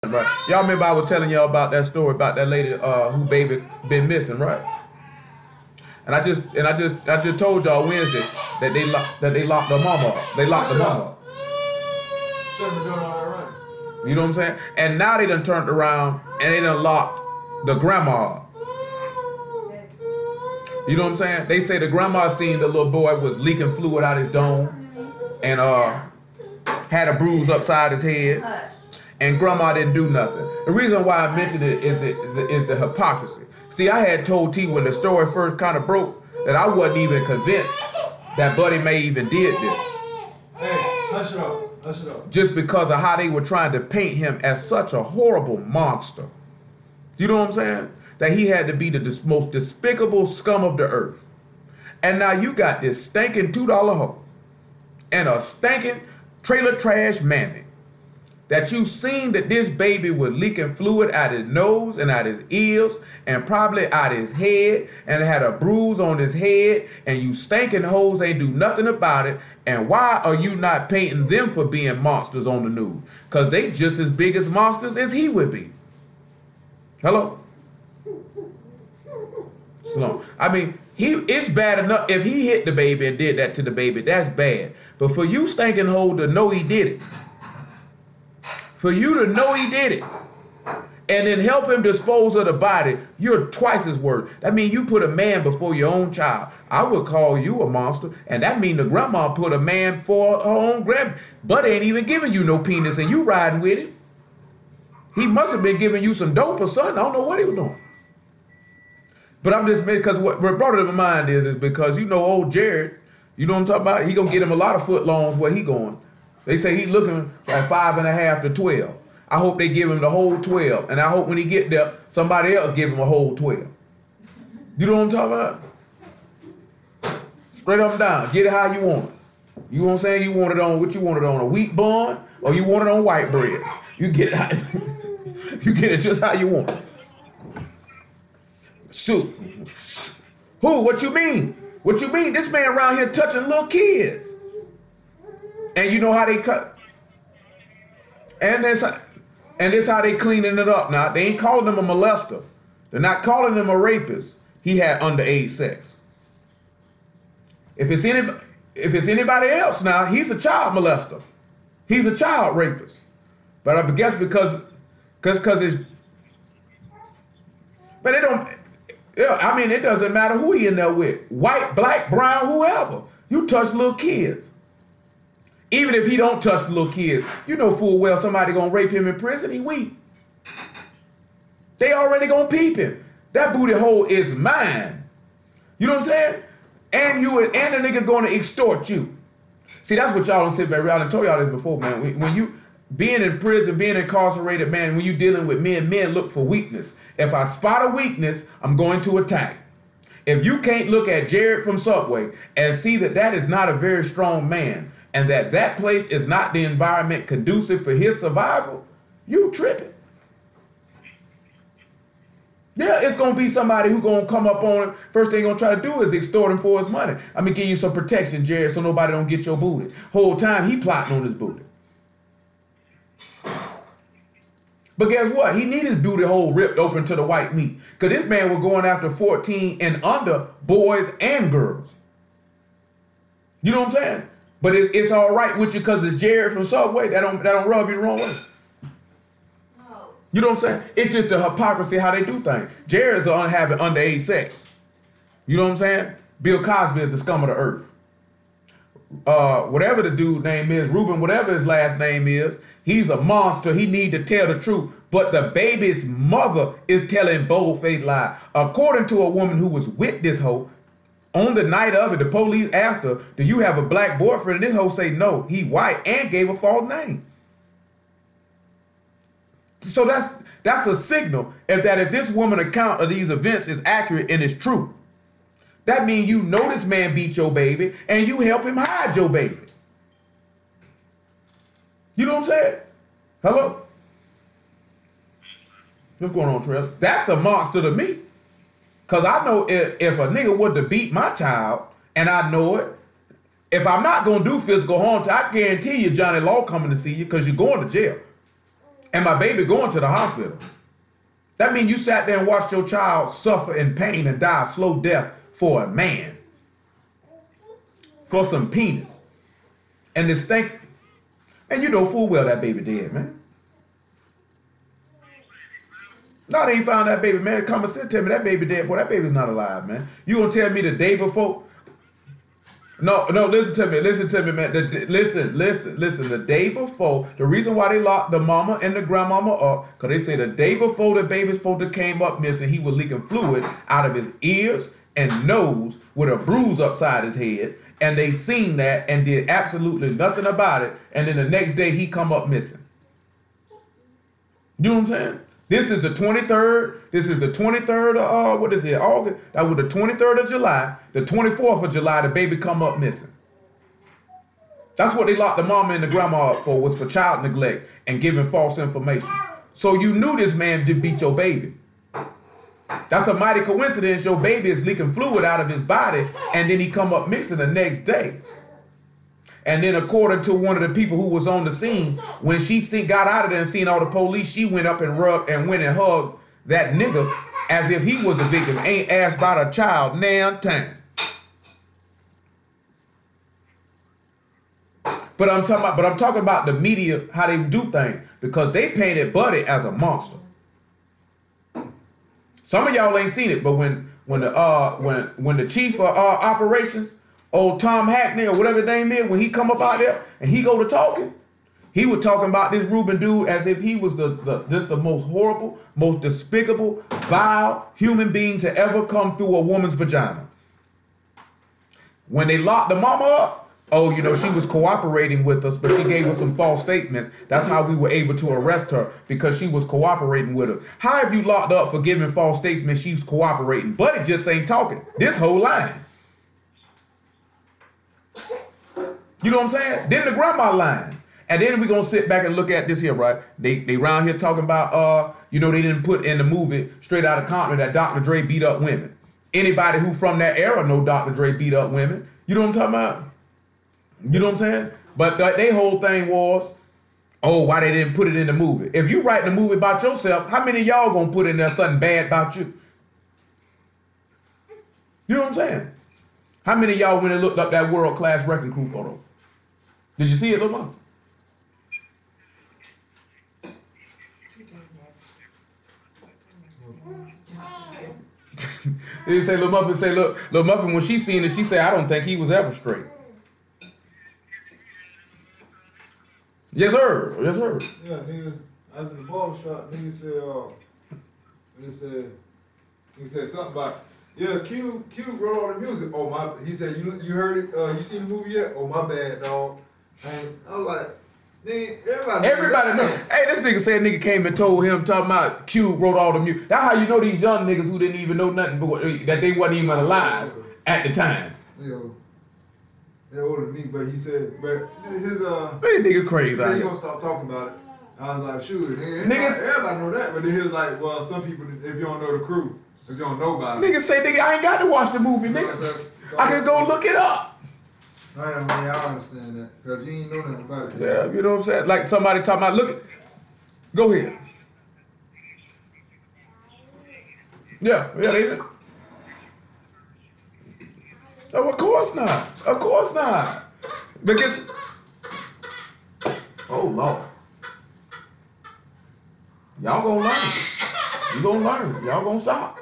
Right. Y'all remember I was telling y'all about that story about that lady who baby been missing, right? And I just told y'all Wednesday that they locked the mama up. They locked the mama up. You know what I'm saying? And now they done turned around and they done locked the grandma up. You know what I'm saying? They say the grandma seen the little boy was leaking fluid out his dome and had a bruise upside his head. And grandma didn't do nothing. The reason why I mentioned it is the hypocrisy. See, I had told T when the story first kind of broke that I wasn't even convinced that Buddy Mae even did this. Hey, hush it up. Hush it up. Just because of how they were trying to paint him as such a horrible monster. You know what I'm saying? That he had to be the most despicable scum of the earth. And now you got this stinking $2 hoe and a stinking trailer trash mammy that you seen that this baby was leaking fluid out his nose and out his ears and probably out his head and had a bruise on his head, and you stinking hoes ain't do nothing about it. And why are you not painting them for being monsters on the news? Because they just as big as monsters as he would be. Hello? So, I mean, it's bad enough if he hit the baby and did that to the baby, that's bad. But for you stinking hoe to know he did it, for you to know he did it, and then help him dispose of the body, you're twice as worse. That means you put a man before your own child. I would call you a monster, and that means the grandma put a man for her own grand. Buddy ain't even giving you no penis, and you riding with him. He must have been giving you some dope or something. I don't know what he was doing. But I'm just because what brought it to my mind is because you know old Jared, you know what I'm talking about? He gonna get him a lot of foot longs where he going. They say he's looking at 5.5 to 12. I hope they give him the whole 12. And I hope when he get there, somebody else give him a whole 12. You know what I'm talking about? Straight up and down. Get it how you want it. You know what I'm saying? You want it on what you want it on, a wheat bun or you want it on white bread. You get it how, you get it just how you want it. Shoot. Who? What you mean? What you mean? This man around here touching little kids. And you know how they cut. And this how they cleaning it up now. They ain't calling him a molester. They're not calling him a rapist. He had underage sex. If it's anybody else now, he's a child molester. He's a child rapist. But I guess because it's, but it don't, I mean, it doesn't matter who he in there with. White, black, brown, whoever. You touch little kids. Even if he don't touch the little kids, you know full well somebody gonna rape him in prison, he weak. They already gonna peep him. That booty hole is mine. You know what I'm saying? And the nigga gonna extort you. See, that's what y'all don't sit back around and told y'all this before, man. When you being in prison, being incarcerated, man, when you dealing with men look for weakness. If I spot a weakness, I'm going to attack. If you can't look at Jared from Subway and see that that is not a very strong man, and that place is not the environment conducive for his survival, you tripping. Yeah, it's going to be somebody who going to come up on him. First thing going to try to do is extort him for his money. I'm going to give you some protection, Jared, so nobody don't get your booty. Whole time he plotting on his booty. But guess what? He needed his booty hole ripped open to the white meat. Because this man was going after 14 and under boys and girls. You know what I'm saying? But it's all right with you because it's Jared from Subway. That don't rub you the wrong way. No. You know what I'm saying? It's just the hypocrisy how they do things. Jared's having underage sex. You know what I'm saying? Bill Cosby is the scum of the earth. Whatever the dude name is, Ruben, whatever his last name is, he's a monster. He need to tell the truth. But the baby's mother is telling bold-faced lie. According to a woman who was with this hoe, on the night of it, the police asked her, do you have a black boyfriend? And this hoe say no, he white, and gave a false name. So that's a signal if this woman account of these events is accurate and is true. That means you know this man beat your baby and you help him hide your baby. You know what I'm saying? Hello? What's going on, Trell? That's a monster to me. Because I know if a nigga would to beat my child, and I know it, if I'm not going to do physical harm, I guarantee you Johnny Law coming to see you because you're going to jail. and my baby going to the hospital. That means you sat there and watched your child suffer in pain and die a slow death for a man. For some penis. And this thing, and you know full well that baby dead, man. No, they ain't found that baby, man. Come and sit, tell me that baby dead. Boy, that baby's not alive, man. You gonna tell me the day before? No, listen to me, man. Listen. The day before, the reason why they locked the mama and the grandmama up, because they say the day before the baby's supposed to came up missing, he was leaking fluid out of his ears and nose with a bruise upside his head, and they seen that and did absolutely nothing about it, and then the next day he come up missing. You know what I'm saying? This is the 23rd. This is the 23rd of, what is it, August? That was the 23rd of July. The 24th of July, the baby come up missing. That's what they locked the mama and the grandma up for, was for child neglect and giving false information. So you knew this man did beat your baby. That's a mighty coincidence. Your baby is leaking fluid out of his body, and then he come up missing the next day. And then according to one of the people who was on the scene, when she got out of there and seen all the police, she went up and went and hugged that nigga as if he was the victim. Ain't asked about a child damn time. But I'm talking about the media, how they do things, because they painted Buddy as a monster. Some of y'all ain't seen it, but when the chief of operations, old Tom Hackney or whatever his name is, when he come up out there and he go to talking, he was talking about this Reuben dude as if he was just the most horrible, most despicable, vile human being to ever come through a woman's vagina. When they locked the mama up, oh, you know, she was cooperating with us, but she gave us some false statements. That's how we were able to arrest her, because she was cooperating with us. How have you locked up for giving false statements? She's cooperating. Buddy just ain't talking. This whole line. You know what I'm saying? Then the grandma line. And then we're going to sit back and look at this here, right? They round here talking about, you know, they didn't put in the movie Straight Outta Compton that Dr. Dre beat up women. Anybody who from that era know Dr. Dre beat up women. You know what I'm talking about? You know what I'm saying? But their whole thing was, oh, why they didn't put it in the movie? If you write the movie about yourself, how many of y'all going to put in there something bad about you? You know what I'm saying? How many of y'all went and looked up that world-class wrecking crew photo? Did you see it, Lil Mama? They say Lil Muffin say, look, Lil Muffin, when she seen it, she said, I don't think he was ever straight. Yes, sir. Yes, sir. Yeah, nigga, I was in the barber shop, nigga said something about, yeah, Q wrote all the music. Oh my, he said, you heard it? You seen the movie yet? Oh my bad, dog. And I was like, nigga, everybody knows. Hey, this nigga said nigga came and told him, talking about Q wrote all the music. That's how you know these young niggas who didn't even know nothing, but that they wasn't even alive at the time. Yo, they're older than me, but he said, but his Hey, nigga crazy. He said he gonna stop talking about it. I was like, shoot, niggas, everybody know that, but then he was like, well, some people, if you don't know the crew, if you don't know about it. Niggas say, nigga, I ain't got to watch the movie, nigga. I can go look it up. I understand that, because you ain't know nothing about it. Yeah, you know what I'm saying? Like somebody talking about, look, go ahead. Yeah, they did. Oh, of course not. Of course not. Because, oh, Lord. Y'all gonna learn. You gonna learn. Y'all gonna stop.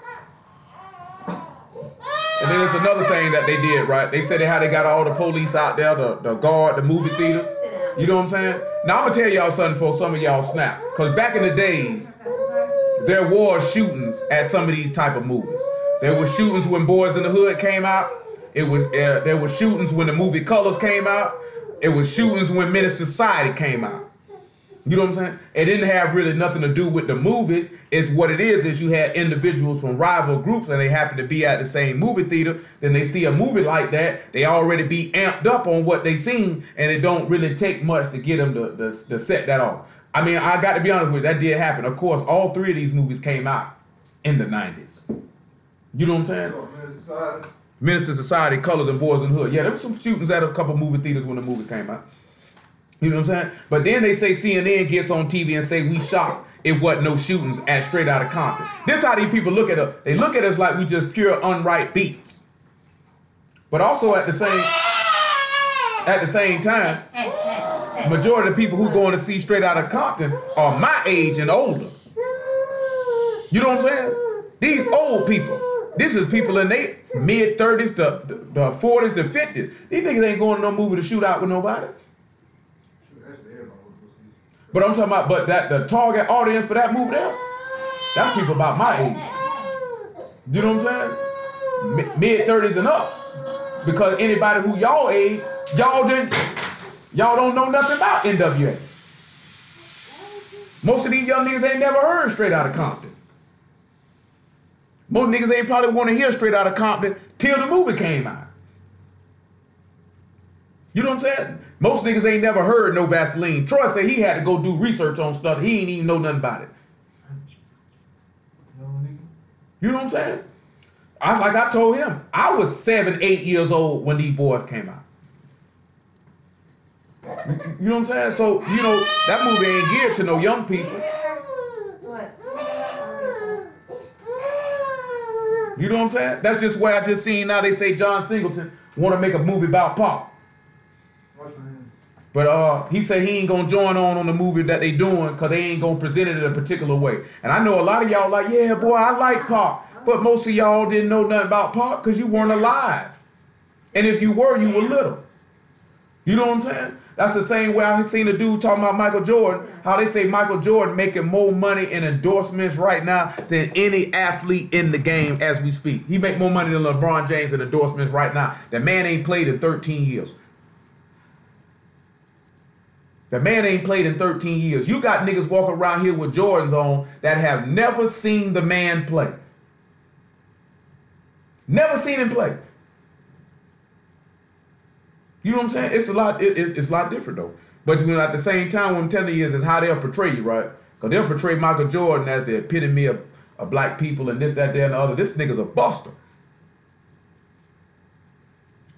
And then there's another thing that they did, right? They said how they got all the police out there, the guard, the movie theater. You know what I'm saying? Now, I'm going to tell y'all something before some of y'all snap. Because back in the days, there was shootings at some of these type of movies. There were shootings when Boys in the Hood came out. There were shootings when the movie Colors came out. It was shootings when Menace to Society came out. You know what I'm saying? It didn't have really nothing to do with the movies. It's what it is you had individuals from rival groups and they happen to be at the same movie theater. Then they see a movie like that. They already be amped up on what they seen, and it don't really take much to get them to set that off. I mean, I got to be honest with you, that did happen. Of course, all three of these movies came out in the 90s. You know what I'm saying? Menace to Society, Colors, and Boys in the Hood. Yeah, there was some shootings at a couple movie theaters when the movie came out. You know what I'm saying? But then they say CNN gets on TV and say we shocked it wasn't no shootings at Straight Outta Compton. This how these people look at us. They look at us like we just pure unright beasts. But also at the same time, majority of the people who going to see Straight Outta Compton are my age and older. You know what I'm saying? These old people. This is people in their mid-30s to 40s to 50s. These niggas ain't going to no movie to shoot out with nobody. But I'm talking about, the target audience for that movie there, that's people about my age. You know what I'm saying? Mid-30s and up. Because anybody who y'all age, y'all don't know nothing about NWA. Most of these young niggas ain't never heard Straight Outta Compton. Most niggas ain't probably want to hear Straight Outta Compton till the movie came out. You know what I'm saying? Most niggas ain't never heard no Vaseline. Troy said he had to go do research on stuff. He ain't even know nothing about it. You know what I'm saying? Like I told him, I was 7, 8 years old when these boys came out. You know what I'm saying? So, you know, that movie ain't geared to no young people. You know what I'm saying? That's just where I just seen now they say John Singleton want to make a movie about Pac. But he said he ain't gonna join on the movie that they doing because they ain't gonna present it in a particular way. And I know a lot of y'all like, yeah, boy, I like Pac. But most of y'all didn't know nothing about Pac because you weren't alive. And if you were, you were little. You know what I'm saying? That's the same way I seen a dude talking about Michael Jordan, how they say Michael Jordan making more money in endorsements right now than any athlete in the game as we speak. He make more money than LeBron James in endorsements right now. That man ain't played in 13 years. The man ain't played in 13 years. You got niggas walking around here with Jordans on that have never seen the man play. Never seen him play. You know what I'm saying? It's a lot. It's a lot different though. But you know, at the same time, what I'm telling you is how they'll portray you, right? Because they'll portray Michael Jordan as the epitome of black people and this, that, that, and the other. This nigga's a buster.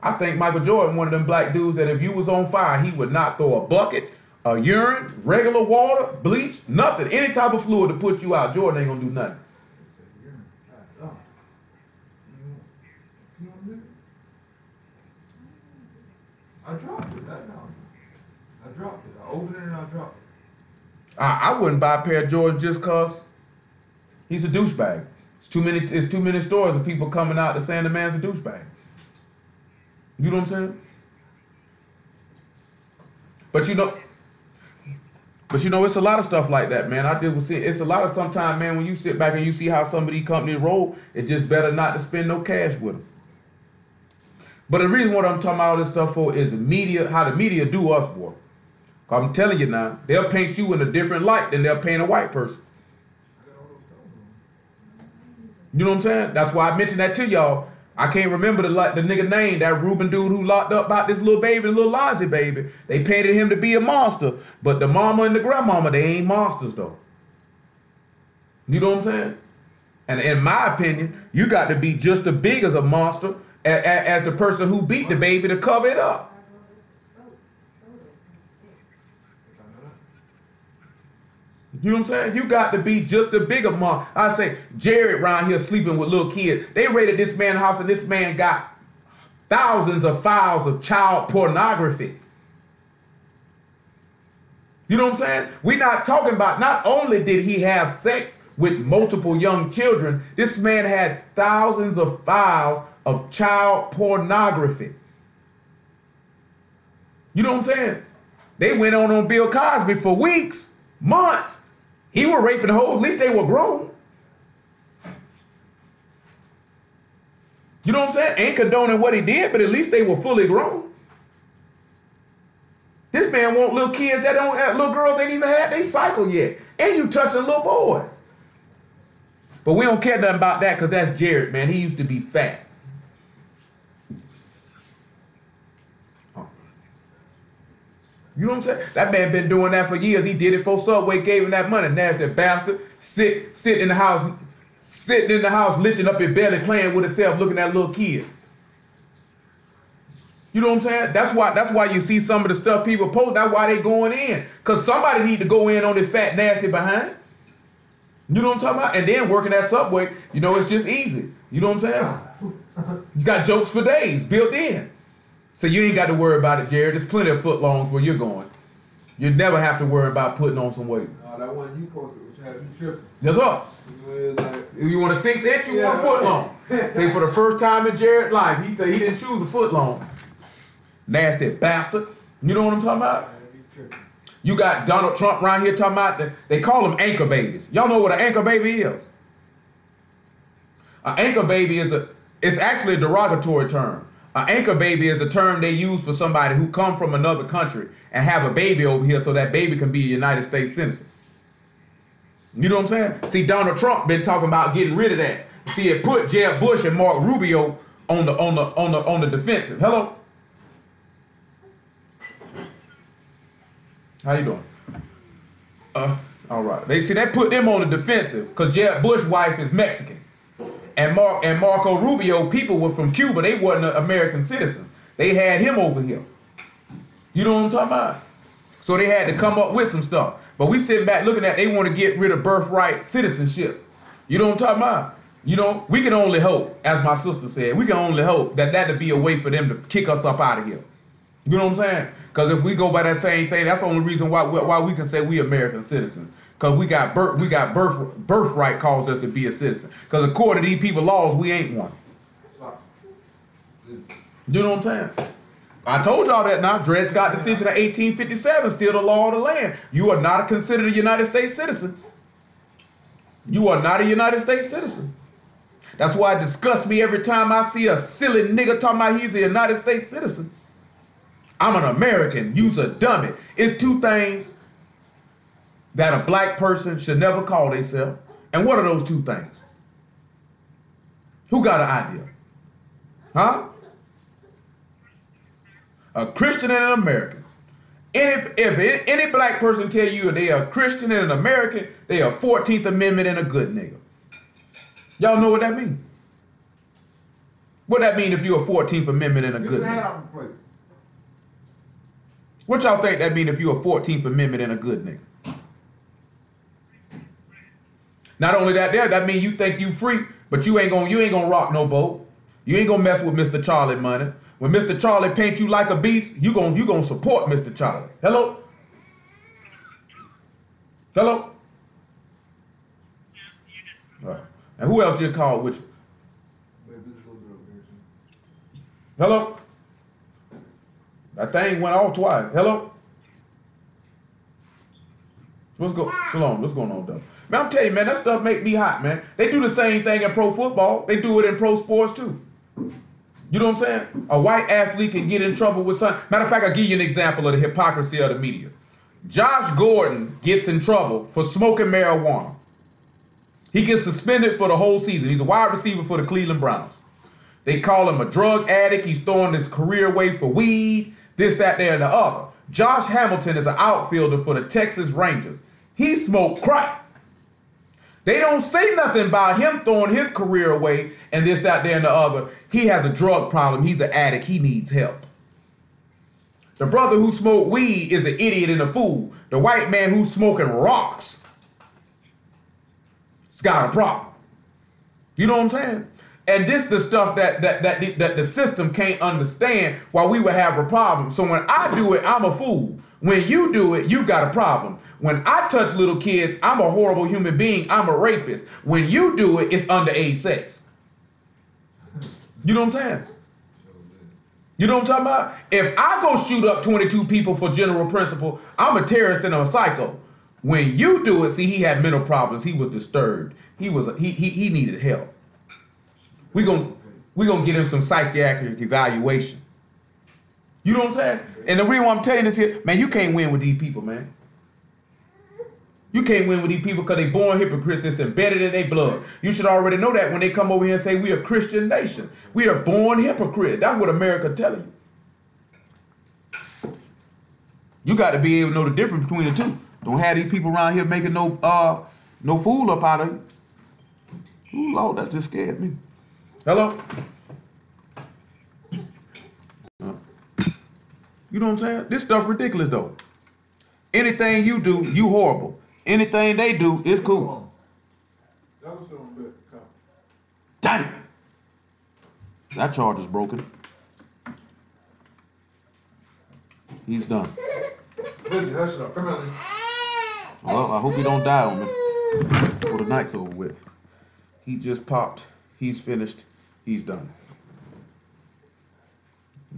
I think Michael Jordan, one of them black dudes that if you was on fire, he would not throw a bucket, a urine, regular water, bleach, nothing, any type of fluid to put you out. Jordan ain't gonna do nothing. I dropped it. That's how. I dropped it. I opened it and I dropped it. I wouldn't buy a pair of Jordans just cause he's a douchebag. It's too many stories of people coming out to saying the man's a douchebag. You know what I'm saying? But you know, it's a lot of stuff like that, man. I did see it's a lot of sometimes, man, when you sit back and you see how some of these companies roll, it just better not to spend no cash with them. But the reason what I'm talking about all this stuff for is the media, how the media do us, boy. I'm telling you now, they'll paint you in a different light than they'll paint a white person. You know what I'm saying? That's why I mentioned that to y'all. I can't remember the nigga name, that Ruben dude who locked up about this little baby, the little Lozzie baby. They painted him to be a monster, but the mama and the grandmama, they ain't monsters though. You know what I'm saying? And in my opinion, you got to be just as big as a monster as the person who beat the baby to cover it up. You know what I'm saying? You got to be just a bigger monster. I say, Jared around here sleeping with little kids. They raided this man's house and this man got thousands of files of child pornography. You know what I'm saying? We're not talking about, not only did he have sex with multiple young children, this man had thousands of files of child pornography. You know what I'm saying? They went on Bill Cosby for weeks, months. He was raping hoes, at least they were grown. You know what I'm saying? Ain't condoning what he did, but at least they were fully grown. This man want little kids that don't, little girls ain't even had their cycle yet. And you touching little boys. But we don't care nothing about that because that's Jared, man. He used to be fat. You know what I'm saying? That man been doing that for years. He did it for Subway, gave him that money. Now that bastard sitting in the house, lifting up his belly, playing with himself, looking at little kids. You know what I'm saying? That's why you see some of the stuff people post. That's why they going in. Because somebody need to go in on this fat, nasty behind. You know what I'm talking about? And then working that Subway, you know, it's just easy. You know what I'm saying? You got jokes for days built in. So you ain't got to worry about it, Jared. There's plenty of footlongs where you're going. You never have to worry about putting on some weight. That one you posted, which had you tripping. That's all. You want a 6 inch, you want a foot long. Say for the first time in Jared's life, he said he didn't choose a foot long. Nasty bastard. You know what I'm talking about? You got Donald Trump around here talking about, they call them anchor babies. Y'all know what an anchor baby is? An anchor baby it's actually a derogatory term. An anchor baby is a term they use for somebody who come from another country and have a baby over here so that baby can be a United States citizen. You know what I'm saying? See, Donald Trump been talking about getting rid of that. See, it put Jeb Bush and Mark Rubio on the defensive. Hello? How you doing? All right. They put them on the defensive because Jeb Bush's wife is Mexican. And Marco Rubio, people were from Cuba. They wasn't an American citizen. They had him over here. You know what I'm talking about? So they had to come up with some stuff. But we sitting back looking at, they want to get rid of birthright citizenship. You know what I'm talking about? You know, we can only hope, as my sister said, we can only hope that that'd be a way for them to kick us up out of here. You know what I'm saying? Because if we go by that same thing, that's the only reason why we can say we American citizens. Because we got birthright caused us to be a citizen. Because according to these people's laws, we ain't one. You know what I'm saying? I told y'all that now. Dred Scott decision of 1857, still the law of the land. You are not considered a United States citizen. You are not a United States citizen. That's why it disgusts me every time I see a silly nigga talking about he's a United States citizen. I'm an American. You's a dummy. It's two things that a black person should never call themselves. And what are those two things? Who got an idea? Huh? A Christian and an American. If any black person tell you they are a Christian and an American, they are 14th Amendment and a good nigga. Y'all know what that means? What that mean if you're a 14th Amendment and a good nigga? What y'all think that mean if you're a 14th Amendment and a good nigga? Not only that mean you think you free, but you ain't gonna rock no boat. You ain't gonna mess with Mr. Charlie money. When Mr. Charlie paint you like a beast, you gonna support Mr. Charlie. Hello? Hello? All right. And who else just called with you? Hello? That thing went off twice. Hello? What's going on, though? Man, I'm telling you, man, that stuff make me hot, man. They do the same thing in pro football. They do it in pro sports, too. You know what I'm saying? A white athlete can get in trouble with something. Matter of fact, I'll give you an example of the hypocrisy of the media. Josh Gordon gets in trouble for smoking marijuana. He gets suspended for the whole season. He's a wide receiver for the Cleveland Browns. They call him a drug addict. He's throwing his career away for weed, this, that, there, and the other. Josh Hamilton is an outfielder for the Texas Rangers. He smoked crack. They don't say nothing about him throwing his career away and this, that, there, and the other. He has a drug problem. He's an addict. He needs help. The brother who smoked weed is an idiot and a fool. The white man who's smoking rocks has got a problem. You know what I'm saying? And this the stuff that the system can't understand why we would have a problem. So when I do it, I'm a fool. When you do it, you've got a problem. When I touch little kids, I'm a horrible human being. I'm a rapist. When you do it, it's underage sex. You know what I'm saying? You know what I'm talking about? If I go shoot up 22 people for general principle, I'm a terrorist and I'm a psycho. When you do it, see, he had mental problems. He was disturbed. He needed help. We're gonna get him some psychiatric evaluation. You know what I'm saying? And the reason why I'm telling you this here, man, you can't win with these people, man. You can't win with these people because they born hypocrites. It's embedded in their blood. You should already know that when they come over here and say we are a Christian nation. We are born hypocrites. That's what America telling you. You got to be able to know the difference between the two. Don't have these people around here making no fool up out of you. Ooh, Lord, that just scared me. Hello? You know what I'm saying? This stuff ridiculous though. Anything you do, you horrible. Anything they do, it's cool. That was on the cop. Dang. That charge is broken. He's done. Listen, hush it up. Come on. Well, I hope he don't die on me before the night's over with. He just popped. He's finished. He's done.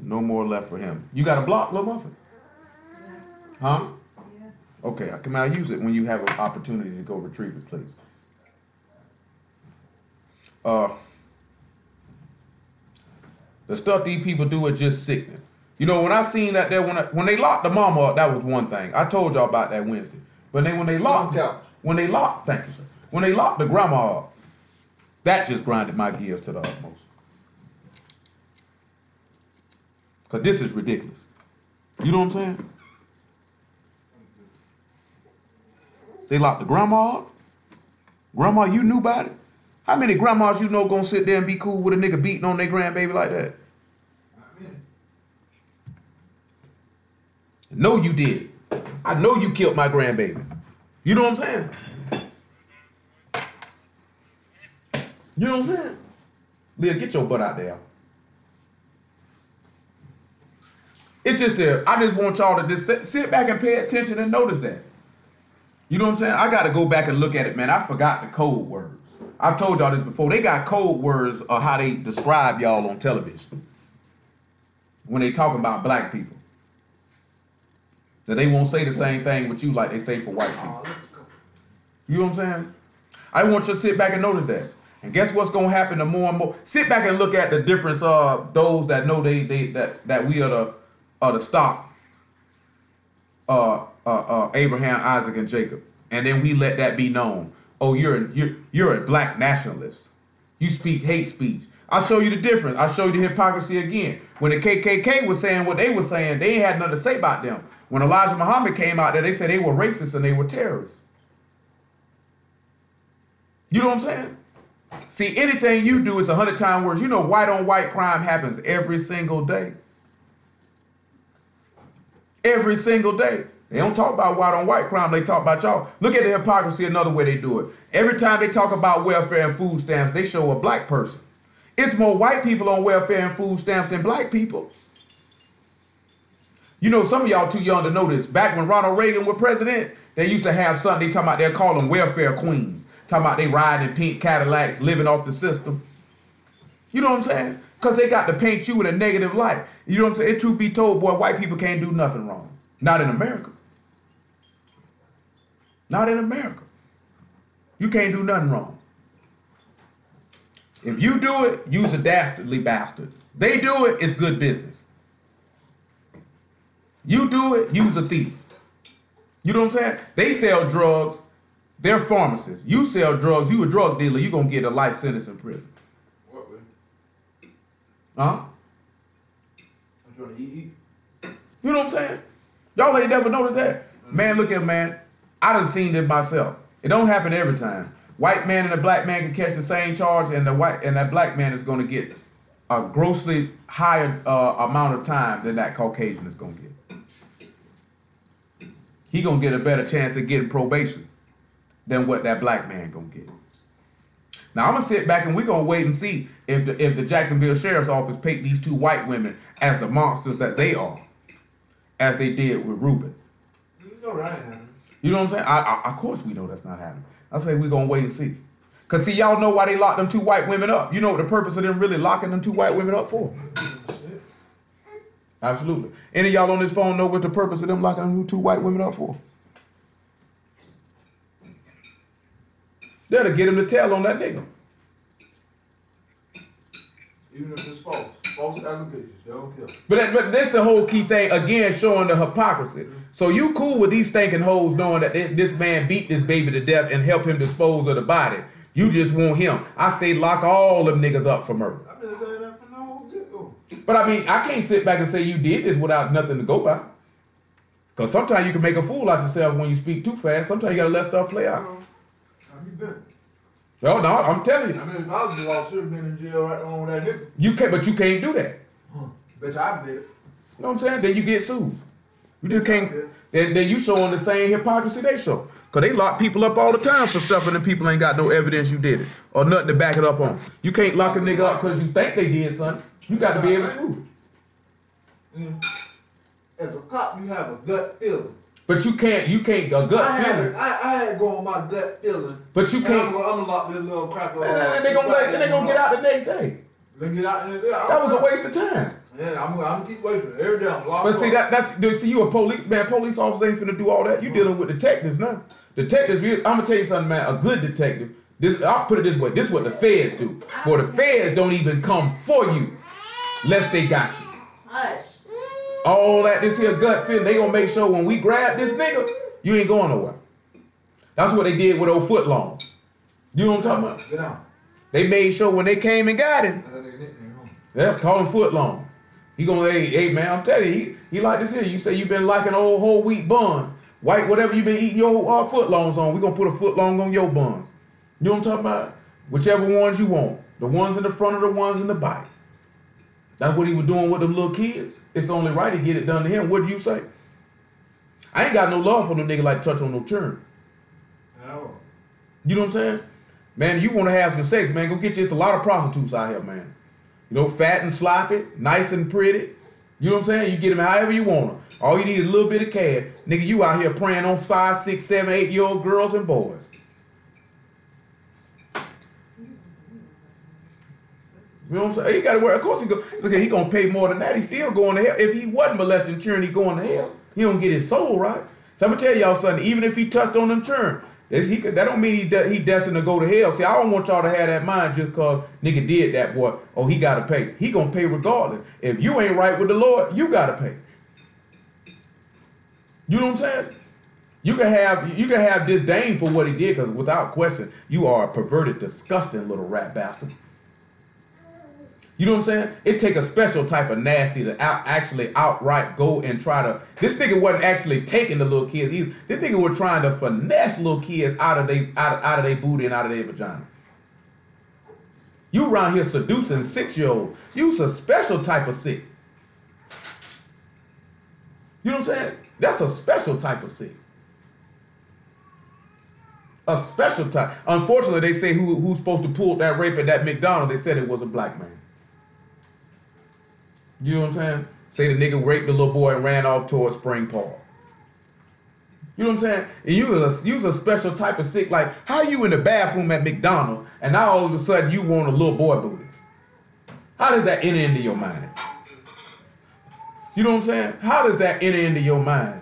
No more left for him. You got a block, Lil Muffin? Huh? Yeah. Okay, can I use it when you have an opportunity to go retrieve it, please? The stuff these people do is just sickening. You know, when I seen that there, when they locked the mama up, that was one thing. I told y'all about that Wednesday. But when they locked, thank you, sir. When they locked the grandma up, that just grinded my gears to the utmost. Because this is ridiculous. You know what I'm saying? They locked the grandma up. Grandma, you knew about it? How many grandmas you know gonna sit there and be cool with a nigga beating on their grandbaby like that? No, you did. I know you killed my grandbaby. You know what I'm saying? You know what I'm saying? Leah, get your butt out there. It's just there. I just want y'all to just sit back and pay attention and notice that. You know what I'm saying? I got to go back and look at it, man. I forgot the code words. I've told y'all this before. They got code words of how they describe y'all on television when they talk about black people. That they won't say the same thing with you like they say for white people. You know what I'm saying? I want you to sit back and notice that. And guess what's gonna happen to more and more? Sit back and look at the difference of those that know that we are the stock. Abraham, Isaac, and Jacob, and then we let that be known. Oh, you're a black nationalist. You speak hate speech. I'll show you the difference. I'll show you the hypocrisy again. When the KKK was saying what they were saying, they ain't had nothing to say about them. When Elijah Muhammad came out there, they said they were racist and they were terrorists. You know what I'm saying? See, anything you do is 100 times worse. You know, white on white crime happens every single day. Every single day. They don't talk about white on white crime, they talk about y'all. Look at the hypocrisy, another way they do it. Every time they talk about welfare and food stamps, they show a black person. It's more white people on welfare and food stamps than black people. You know, some of y'all too young to know this. Back when Ronald Reagan was president, they used to have something, they talking about, they'll call them welfare queens. Talking about they riding in pink Cadillacs, living off the system. You know what I'm saying? Because they got to paint you in a negative light. You know what I'm saying? Truth be told, boy, white people can't do nothing wrong. Not in America. Not in America. You can't do nothing wrong. If you do it, you's a dastardly bastard. They do it, it's good business. You do it, you's a thief. You know what I'm saying? They sell drugs, they're pharmacists. You sell drugs, you a drug dealer, you're going to get a life sentence in prison. What, man? Huh? I'm trying to eat. You know what I'm saying? Y'all ain't never noticed that. Man, look at man. I done seen this myself. It don't happen every time. White man and a black man can catch the same charge, and that black man is going to get a grossly higher amount of time than that Caucasian is going to get. He going to get a better chance of getting probation than what that black man going to get. Now I'm going to sit back and we're going to wait and see if the Jacksonville Sheriff's Office picked these two white women as the monsters that they are, as they did with Ruben. You know that ain't happening. You know what I'm saying? Of course we know that's not happening. I say we're going to wait and see. Because, see, y'all know why they locked them two white women up. You know what the purpose of them really locking them two white women up for? Absolutely. Any of y'all on this phone know what the purpose of them locking them two white women up for? That'll get him to tell on that nigga. Even if it's false. False allegations. They don't kill. But that's the whole key thing, again, showing the hypocrisy. So you cool with these stinking hoes knowing that this man beat this baby to death and help him dispose of the body. You just want him. I say lock all them niggas up for murder. I've been saying that for no get-go. But I mean, I can't sit back and say you did this without nothing to go by. Because sometimes you can make a fool out of yourself when you speak too fast. Sometimes you got to let stuff play out. Have you been? No, I'm telling you. I mean, if I was the law, I should have been in jail right on with that nigga. You can't, but you can't do that. Bet you I did it. You know what I'm saying? Then you get sued. You just can't. Then you showing the same hypocrisy they show. Cause they lock people up all the time for stuff and the people ain't got no evidence you did it. Or nothing to back it up on. You can't lock a nigga up because you think they did something. You got to be able to prove it. As a cop, you have a gut feeling. But you can't a gut feeling. I had to go on my gut feeling. But you can't. I'm gonna lock this little cracker. And they gonna get out the next day. They get out there. That was a waste of time. Yeah, I'm gonna keep waiting every day. I'm locked But see, up. you a police man. Police officers ain't finna do all that. You dealing with detectives now. Detectives, I'm gonna tell you something, man. A good detective. I'll put it this way. This is what the feds do. Well, the feds don't even come for you, unless they got you. All that this here gut feeling, they gonna make sure when we grab this nigga, you ain't going nowhere. That's what they did with old Footlong. You know what I'm talking about? Get down. They made sure when they came and got him, yeah, call him Footlong. He gonna, hey man, I'm telling you, he like this here. You say you been liking old whole wheat buns, white whatever you been eating your footlongs on. We gonna put a footlong on your buns. You know what I'm talking about? Whichever ones you want, the ones in the front or the ones in the back. That's what he was doing with them little kids. It's only right to get it done to him. What do you say? I ain't got no love for no nigga like touch on no churn. No. You know what I'm saying? Man, you want to have some sex, man, go get you. It's a lot of prostitutes out here, man. You know, fat and sloppy, nice and pretty. You know what I'm saying? You get them however you want them. All you need is a little bit of cash. Nigga, you out here preying on 5, 6, 7, 8-year-old girls and boys. You know what I'm saying? He got to work. Of course, he gonna pay more than that. He's still going to hell. If he wasn't molesting children, he going to hell. He don't get his soul right. So I'm gonna tell y'all something. Even if he touched on them children, that don't mean he destined to go to hell. See, I don't want y'all to have that mind just because nigga did that, boy. Oh, he got to pay. He gonna pay regardless. If you ain't right with the Lord, you got to pay. You know what I'm saying? You can have disdain for what he did, because without question, you are a perverted, disgusting little rat bastard. You know what I'm saying? It take a special type of nasty to actually outright go and try to. This nigga wasn't actually taking the little kids either. This nigga was trying to finesse little kids out of their booty and out of their vagina. You around here seducing 6-year-olds. You's a special type of sick. You know what I'm saying? That's a special type of sick. A special type. Unfortunately, they say who's supposed to pull that rape at that McDonald's. They said it was a black man. You know what I'm saying? Say the nigga raped the little boy and ran off towards Spring Park. You know what I'm saying? And you was a special type of sick. Like, how you in the bathroom at McDonald's and now all of a sudden you want a little boy booty? How does that enter into your mind? You know what I'm saying? How does that enter into your mind?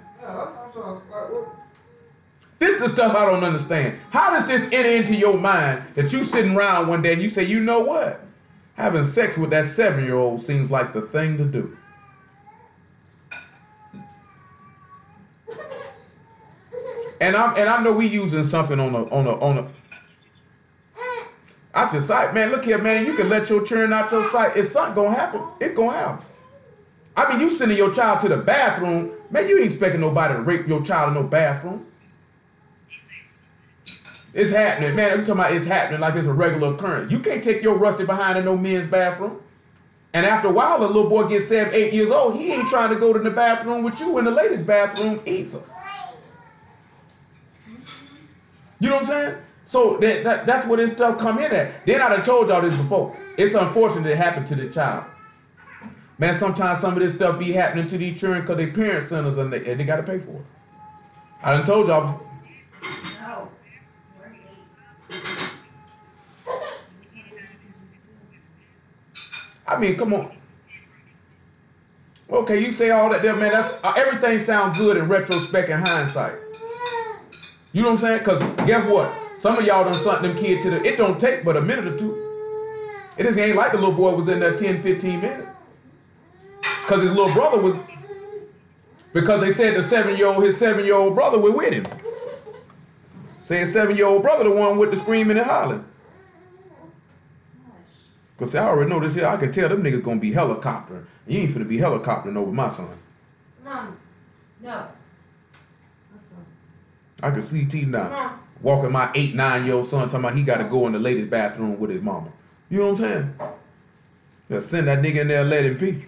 This is the stuff I don't understand. How does this enter into your mind that you sitting around one day and you say, you know what? Having sex with that 7-year-old seems like the thing to do. And I know we using something on a. I just sight, man. Look here, man. You can let your children out your sight. If something gonna happen, it's gonna happen. I mean, you sending your child to the bathroom, man. You ain't expecting nobody to rape your child in no bathroom. It's happening, man. I'm talking about it's happening like it's a regular occurrence. You can't take your rusty behind in no men's bathroom. And after a while, the little boy gets 7, 8 years old. He ain't trying to go to the bathroom with you in the ladies' bathroom either. You know what I'm saying? So that's where this stuff come in at. Then I done told y'all this before. It's unfortunate it happened to the child. Man, sometimes some of this stuff be happening to these children because their parents send us and they got to pay for it. I done told y'all. I mean, come on. Okay, you say all that there, man. That's everything sounds good in retrospect and hindsight. You know what I'm saying? Because guess what? Some of y'all done sent them kids to it don't take but a minute or two. It just ain't like the little boy was in there 10, 15 minutes. Because his little brother was, because they said his 7-year-old brother was with him. Say his 7-year-old brother the one with the screaming and hollering. Because I already know this here. I can tell them niggas gonna be helicoptering. You ain't finna be helicoptering over my son. Mom, no. I can see T now walking my 8, 9-year-old son talking about he gotta go in the ladies' bathroom with his mama. You know what I'm saying? Just send that nigga in there and let him pee.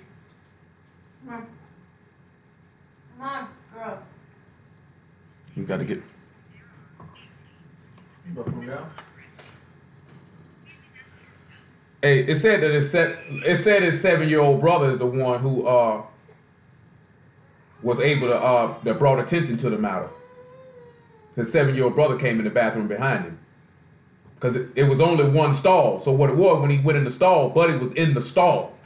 Come on, girl. You got to get. You gonna come down? Hey, it said that his 7-year-old brother is the one who was able to that brought attention to the matter. His 7-year-old brother came in the bathroom behind him. Because it was only one stall. So what it was, when he went in the stall, Buddy was in the stall.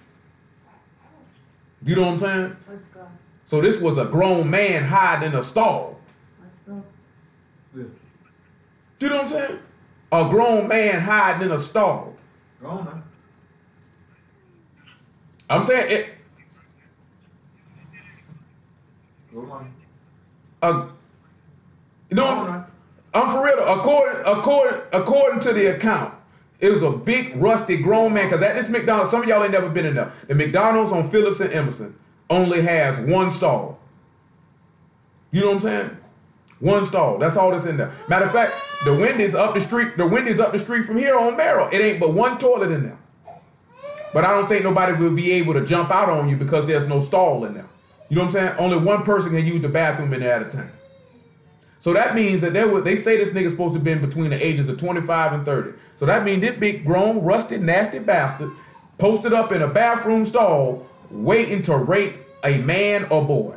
You know what I'm saying? Let's go. So this was a grown man hiding in a stall. Let's go. Yeah. You know what I'm saying? A grown man hiding in a stall. Go on now. I'm saying it. Go on. You know, Go on now. I'm for real. According to the account, it was a big rusty grown man. Cause at this McDonald's, some of y'all ain't never been in there. The McDonald's on Phillips and Emerson only has one stall. You know what I'm saying? One stall. That's all that's in there. Matter of fact, the Wendy's up the street. The Wendy's up the street from here on Merrill. It ain't but one toilet in there. But I don't think nobody will be able to jump out on you because there's no stall in there. You know what I'm saying? Only one person can use the bathroom in there at a time. So that means that they say this nigga's supposed to be between the ages of 25 and 30. So that means this big grown, rusty, nasty bastard posted up in a bathroom stall waiting to rape a man or boy.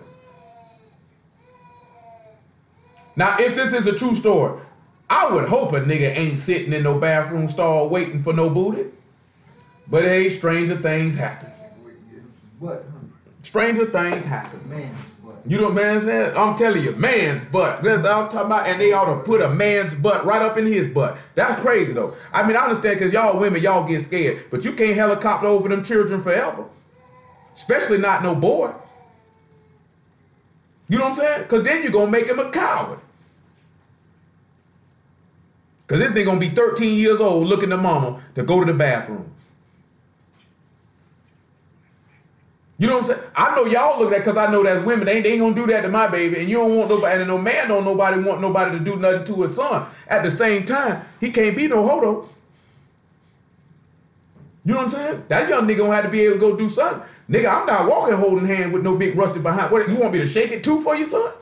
Now, if this is a true story, I would hope a nigga ain't sitting in no bathroom stall waiting for no booty. But hey, stranger things happen. What? Stranger things happen. Man's butt. You know what man said? I'm telling you, man's butt. That's what I'm talking about. And they ought to put a man's butt right up in his butt. That's crazy though. I mean, I understand because y'all women, y'all get scared. But you can't helicopter over them children forever. Especially not no boy. You know what I'm saying? Because then you're going to make him a coward. Because this nigga going to be 13 years old looking to mama to go to the bathroom. You know what I'm saying? I know y'all look at that because I know that women, they ain't gonna do that to my baby, and you don't want nobody, and no man don't want nobody to do nothing to his son. At the same time, he can't be no hodo. You know what I'm saying? That young nigga gonna have to be able to go do something. Nigga, I'm not walking holding hand with no big rusty behind. What, you want me to shake it too for you, son?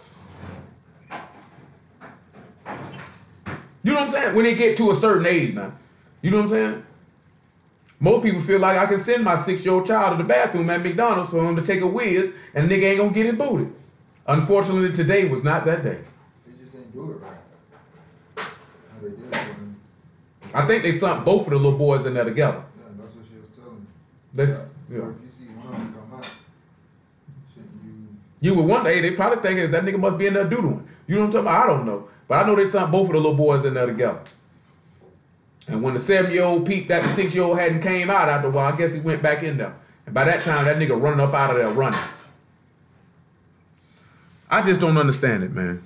You know what I'm saying? When they get to a certain age now. You know what I'm saying? Most people feel like I can send my 6-year-old child to the bathroom at McDonald's for him to take a whiz and the nigga ain't gonna get it booted. Unfortunately, today was not that day. They just ain't do it right. How they did it. I think they sent both of the little boys in there together. Yeah, that's what she was telling me. Let's, Or yeah. if you see one of them come out, shouldn't you? You would wonder, hey, they probably think that nigga must be in there doodling. You know what I'm talking about? I don't know. But I know they sent both of the little boys in there together. And when the 7-year-old peeped that the 6-year-old hadn't came out after a while, I guess he went back in there. And by that time, that nigga running up out of there running. I just don't understand it, man.